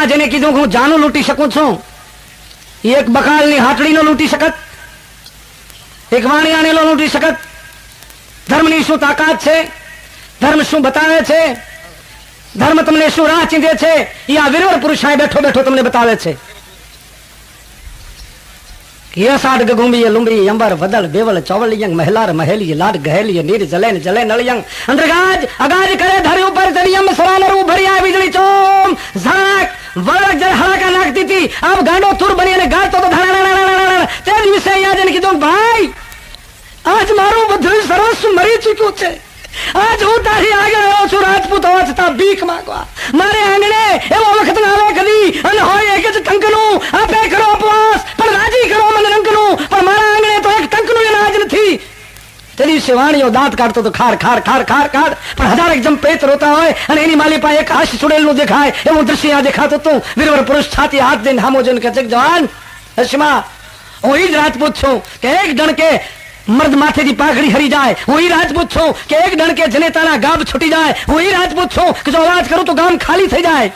જેને કીધું હું જાનું લૂંટી શકું છું, એક બકાલની હાટડીનો લૂંટી શકત, એક વાણિયાણીનો લૂંટી શકત. ધર્મની શું તાકાત છે, ધર્મ શું બતાવે છે, ધર્મ તમને શું રાહ ચીંધે છે, એ આ વીરવર પુરુષ બેઠો બેઠો તમને બતાવે છે. યસાડ ગગુંબી લુંબી અંબર વદલ બેવલ ચોવલિયંગ મહેલાર મહેલી લાડ ગહેલી નીર જલે જલે નળિયંગ અંધરગાજ અગાજ કરે ધરી ઉપર ચડિયમ સરાનર ઉભરિયા વીજળી ચોમ ઝાક વળક જર હળકા નાખતી હતી. આમ ગાંડો થૂર બની અને ગાતો તો ધડાડા તે દિવસે યાદ કીધું ભાઈ આજ મારું બધું સર્વસ્વ મરી ચૂક્યું છે, આજ હું તારી આગળ આવ્યો છું રાજપૂત હોવા છતાં ભીખ માંગવા. મારે આંગણે એવો વખત ના આવે કદી અને હોય એક જ ટંકનું આપે કરો ઉપવાસ પણ રાજી કરો મને રંકનું, પણ મારા આંગણે તો એક ટંકનું અનાજ નથી. તે દિવસે વાણીઓ દાંત કાઢતો તો ખાર ખાર ખાર ખાર ખાર, પણ હજારેક જમ પેટ રોતા હોય અને એની માલી પાસે એક હાશ છોડેલું દેખાય એવું દ્રશ્ય આ દેખાતું હતું. વીરવર પુરુષ છાતી હાથ દઈને હામો જોઈને કહે છે જવાન હશમા હું ઈ જ રાજપૂત છું કે એક ડણકે મર્દ માથેથી પાઘડી હરી જાય, હું ઈ રાજપૂત છું કે એક ડણકે જનેતાના ગાભ છૂટી જાય, હું ઈ રાજપૂત છું કે જો અવાજ કરું તો ગામ ખાલી થઈ જાય.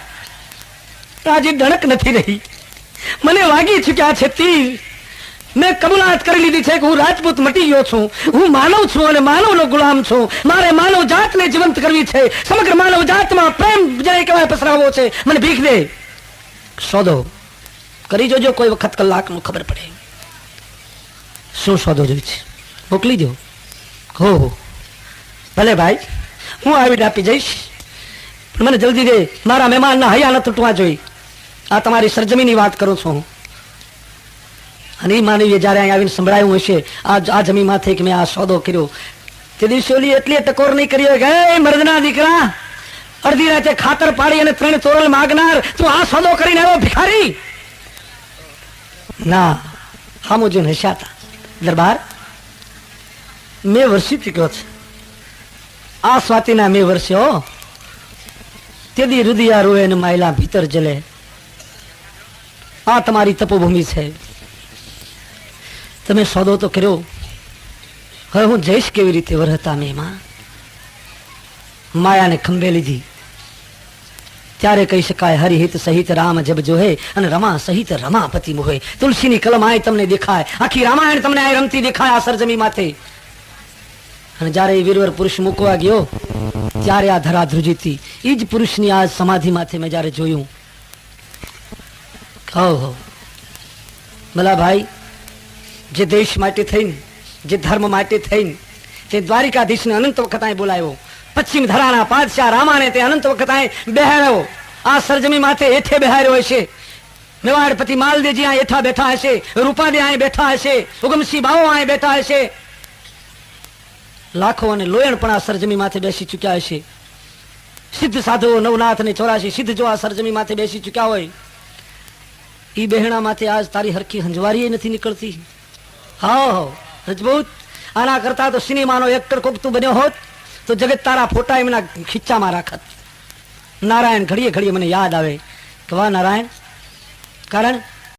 આજે ડણક નથી રહી, મને વાગી ચૂક્યા છે તીર. મેં કબૂલાત કરી લીધી છે કે હું રાજપૂત મટી ગયો છું, હું માનવ છું અને માનવનો ગુલામ છું. મારે માનવ જાતને જીવંત કરવી છે, સમગ્ર માનવ જાતમાં પ્રેમ જેને કહેવાય પસરાવવો છે. મને ભીખ દે, સોદો કરી જોજો, કોઈ વખત કલાકનું ખબર પડે. શું સોદો જોઈ છે મોકલી દો. હો ભલે ભાઈ હું આવી આપી જઈશ, પણ મને જલ્દી દે, મારા મહેમાનના હૈયા ન તૂટવા જોઈ. આ તમારી સરજમીની વાત કરું છું. અને માનવીએ જયારે અહીં આવીને સંભળાયું હશે આ જમીનમાંથી કે મેં આ સોદો કર્યો, તે દિવસે ઓલી એટલી ટકોર નહીં કર્યો કે મર્દના દીકરા અડધી રાતે ખાતર પાડી અને 3 તોરલ માગનાર તું આ સોદો કરીને આવ્યો ભિખારી. ના હામો જોઈને હસ્યા હતા. દરબાર મેં વર્ષી ચૂક્યો છે, આ સ્વાતિના મેં વર્ષ્યો, તેદી રુદિયા રોએ ને માયલા ભીતર જલે. આ તમારી તપોભૂમિ છે, તમે સોદો તો કર્યો, હવે હું જઈશ કેવી રીતે વરહતા મેમાં? માયાને ખંભે લીધી ત્યારે કહી શકાય હરિહિત સહિત રામ જબ જોહે અને રમા સહિત રમાપતિ મોહે. તુલસીની કલમ આય તમને દેખાય, આખી રામાયણ તમને આ રમતી દેખાય આ સરજમી માથે. અને જયારે એ વીરવર પુરુષ મૂકવા ગયો ત્યારે આ ધરા ધ્રુજી હતી. એ જ પુરુષની આ સમાધિ માથે મેં જયારે જોયું, હો ભલા ભાઈ જે દેશ માટે થઈને, જે ધર્મ માટે થઈને તે દ્વારિકાધીશને અનંત વખત અહીં બોલાવ્યો, પશ્ચિમ ધરાના પાદશાહ રામાને તે અનંત વખત અહીં બેહાડ્યો, આ સરજમી માથે હેઠે બેહાર્યો હશે. મેવાડપતિ માલદેવજી અહીં હેઠા બેઠા હશે, રૂપાદે અહીં બેઠા હશે, ઉગમસિંહ બાવો અહીં બેઠા હશે. લાખો અને લોયણ પણ આ સરજમી માથે બેસી ચૂક્યા હશે. સિદ્ધ સાધુઓ 9 અને 84 સિદ્ધ જો આ સરજમી માથે બેસી ચૂક્યા હોય, ઈ બહેણા માથે આજ તારી હરખી હંજવારી નથી નીકળતી. હા રજપૂત, આના કરતા તો સિનેમાનો એક્ટર કોક તું બન્યો હોત તો જગત તારા ફોટા એમના ખીચામાં રાખત. નારાયણ ઘડીએ ઘડીએ મને યાદ આવે કે વાહ નારાયણ, કારણ